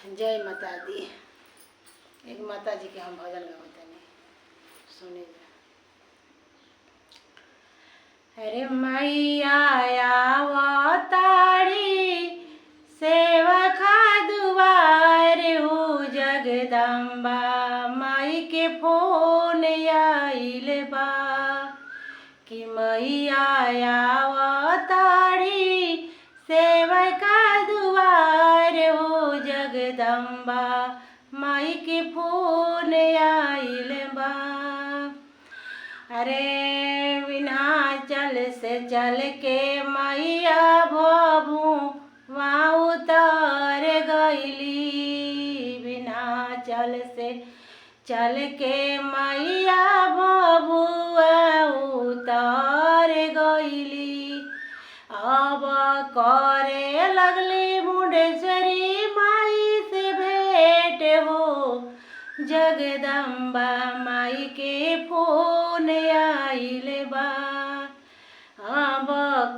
जय माता दी। एक माता जी के हम भजन गावत नहीं, सुनी जा। अरे मैया आवतारी सेवका दुआर हो जगदम्बा माई के फोन आइल बा कि मैया आवतारी सेवका दुआर हो जगदम्बा माई के फोन आइल बा। अरे विन्हाचल से चल के मैया भभू वहाँ उतर गईली। विन्हाचल से चल के मैया भभुआ उतर गईली। अब करे लगली मुंडेश्वरी माई से भेंट हो जगदम्बा माई के फोन आइल बा। अब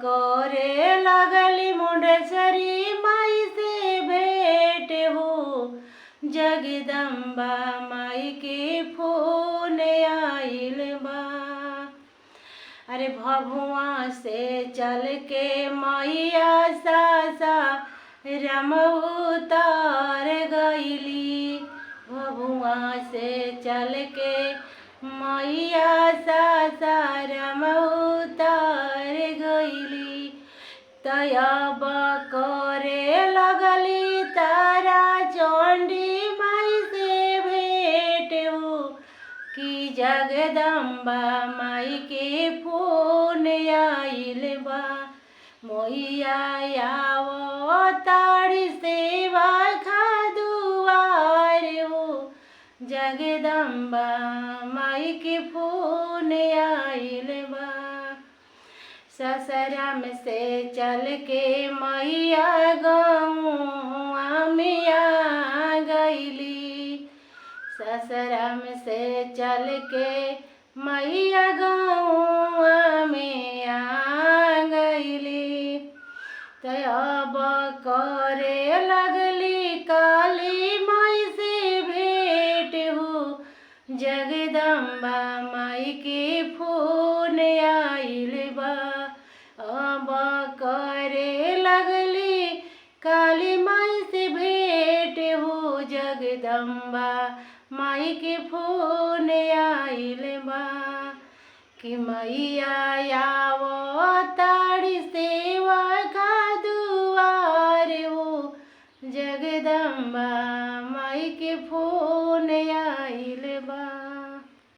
करे लगली मुंडेश्वरी माई से भेंट हो जगदम्बा माई के फोन आइल बा। अरे भभुआ से चल के मैया सासा रम उतर गईली। भभुआ से चल के मैया सासा रम उतर गईली। तब करे लगली तारा चंडी माई से भेंट हो कि जगदम्बा माई के फोन आइल बा। मैया आवतारी सेवा खा दुआर हो जगदम्बा माई के फोन आइल बा। ससुराम से चल के मैया गौआ में आ गईली। ससुराम से चल के मैया गौआ में आ गईली। तब करे लगली काली माई से भेंट हो जगदम्बा माई के फोन आइल बा। अब करे लगली काली माई से भेंट हो जगदम्बा माई के फोन आइल बा कि मैया आवतारी सेवा का दुआर हो जगदम्बा माई के फोन